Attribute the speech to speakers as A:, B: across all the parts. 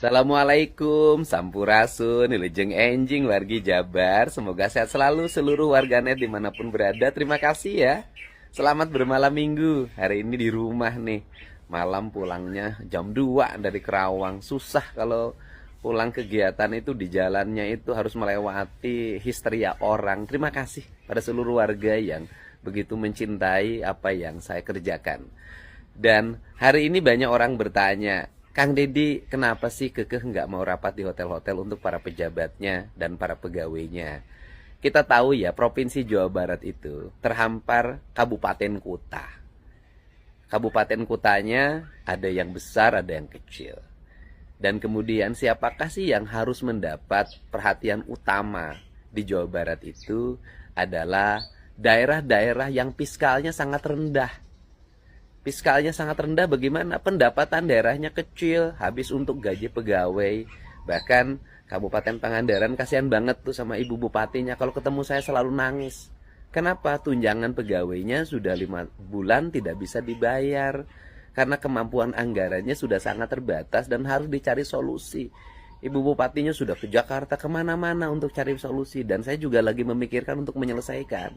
A: Assalamualaikum, Sampurasun, Wilujeng Enjing, wargi Jabar. Semoga sehat selalu seluruh warganet dimanapun berada. Terima kasih ya. Selamat bermalam minggu. Hari ini di rumah nih. Malam pulangnya jam 2 dari Kerawang. Susah kalau pulang kegiatan itu di jalannya itu harus melewati histeria orang. Terima kasih pada seluruh warga yang begitu mencintai apa yang saya kerjakan. Dan hari ini banyak orang bertanya, Kang Deddy, kenapa sih kekeh nggak mau rapat di hotel-hotel untuk para pejabatnya dan para pegawainya? Kita tahu ya, Provinsi Jawa Barat itu terhampar kabupaten kota. Kabupaten kotanya ada yang besar, ada yang kecil. Dan kemudian siapakah sih yang harus mendapat perhatian utama di Jawa Barat itu adalah daerah-daerah yang fiskalnya sangat rendah. Fiskalnya sangat rendah bagaimana? Pendapatan daerahnya kecil, habis untuk gaji pegawai. Bahkan Kabupaten Pangandaran kasihan banget tuh sama ibu bupatinya. Kalau ketemu saya selalu nangis. Kenapa? Tunjangan pegawainya sudah 5 bulan tidak bisa dibayar. Karena kemampuan anggarannya sudah sangat terbatas dan harus dicari solusi. Ibu bupatinya sudah ke Jakarta kemana-mana untuk cari solusi. Dan saya juga lagi memikirkan untuk menyelesaikan.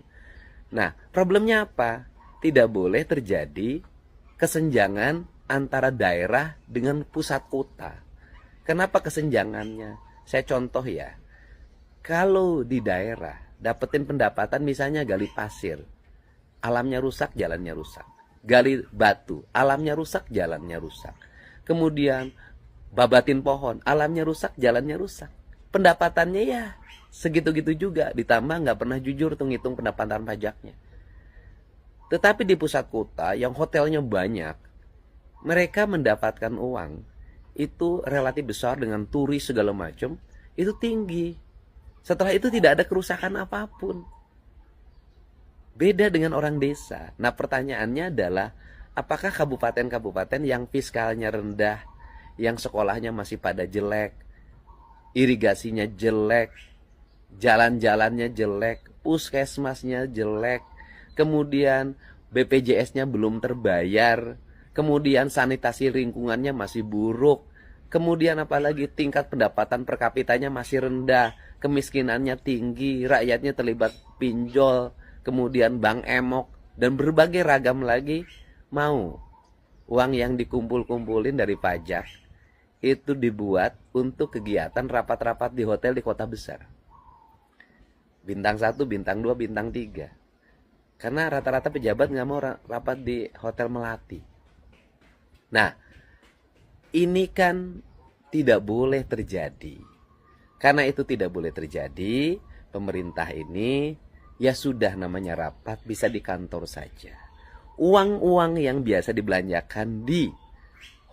A: Nah, problemnya apa? Tidak boleh terjadi kesenjangan antara daerah dengan pusat kota. Kenapa kesenjangannya? Saya contoh ya. Kalau di daerah dapetin pendapatan misalnya gali pasir, alamnya rusak, jalannya rusak. Gali batu, alamnya rusak, jalannya rusak. Kemudian babatin pohon, alamnya rusak, jalannya rusak. Pendapatannya ya segitu-gitu juga. Ditambah nggak pernah jujur tuh ngitung pendapatan pajaknya. Tetapi di pusat kota yang hotelnya banyak, mereka mendapatkan uang itu relatif besar dengan turis segala macam, itu tinggi. Setelah itu tidak ada kerusakan apapun. Beda dengan orang desa. Nah, pertanyaannya adalah apakah kabupaten-kabupaten yang fiskalnya rendah, yang sekolahnya masih pada jelek, irigasinya jelek, jalan-jalannya jelek, puskesmasnya jelek, kemudian BPJS-nya belum terbayar, kemudian sanitasi lingkungannya masih buruk, kemudian apalagi tingkat pendapatan per kapitanya masih rendah, kemiskinannya tinggi, rakyatnya terlibat pinjol, kemudian bank emok, dan berbagai ragam lagi, mau uang yang dikumpul-kumpulin dari pajak itu dibuat untuk kegiatan rapat-rapat di hotel di kota besar. Bintang 1, bintang 2, bintang 3. Karena rata-rata pejabat nggak mau rapat di hotel melati. Nah, ini kan tidak boleh terjadi. Karena itu tidak boleh terjadi, pemerintah ini ya sudah namanya rapat bisa di kantor saja. Uang-uang yang biasa dibelanjakan di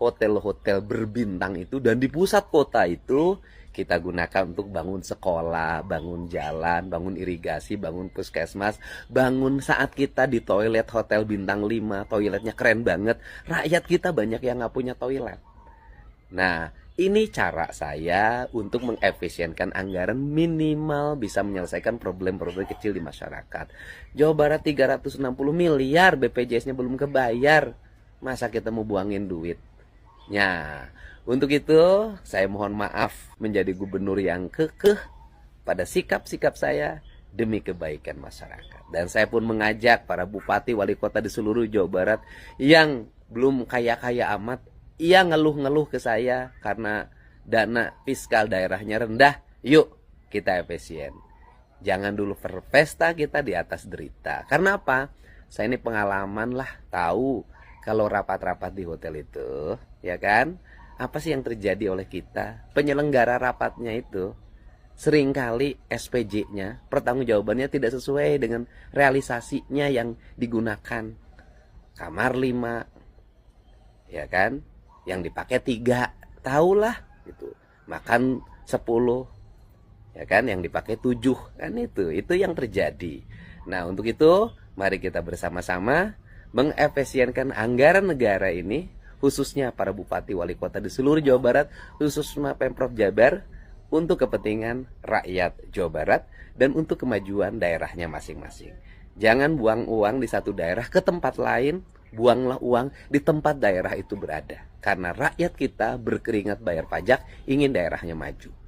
A: hotel-hotel berbintang itu dan di pusat kota itu kita gunakan untuk bangun sekolah, bangun jalan, bangun irigasi, bangun puskesmas, bangun saat kita di toilet hotel bintang 5, toiletnya keren banget, rakyat kita banyak yang nggak punya toilet. Nah, ini cara saya untuk mengefisienkan anggaran minimal bisa menyelesaikan problem-problem kecil di masyarakat. Jawa Barat 360 miliar, BPJS-nya belum kebayar. Masa kita mau buangin duit? Ya, untuk itu saya mohon maaf menjadi gubernur yang kekeh pada sikap-sikap saya demi kebaikan masyarakat. Dan saya pun mengajak para bupati, wali kota di seluruh Jawa Barat yang belum kaya-kaya amat, ia ngeluh-ngeluh ke saya karena dana fiskal daerahnya rendah. Yuk kita efisien. Jangan dulu berpesta kita di atas derita. Karena apa? Saya ini pengalaman lah, tahu kalau rapat-rapat di hotel itu, ya kan? Apa sih yang terjadi oleh kita? Penyelenggara rapatnya itu seringkali SPJ-nya, pertanggungjawabannya tidak sesuai dengan realisasinya yang digunakan. Kamar 5, ya kan? Yang dipakai 3, tahulah gitu. Makan 10, ya kan? Yang dipakai 7, kan itu yang terjadi. Nah, untuk itu mari kita bersama-sama mengefisienkan anggaran negara ini, khususnya para bupati wali kota di seluruh Jawa Barat, khususnya Pemprov Jabar, untuk kepentingan rakyat Jawa Barat dan untuk kemajuan daerahnya masing-masing. Jangan buang uang di satu daerah ke tempat lain buanglah uang di tempat daerah itu berada. Karena rakyat kita berkeringat bayar pajak, ingin daerahnya maju.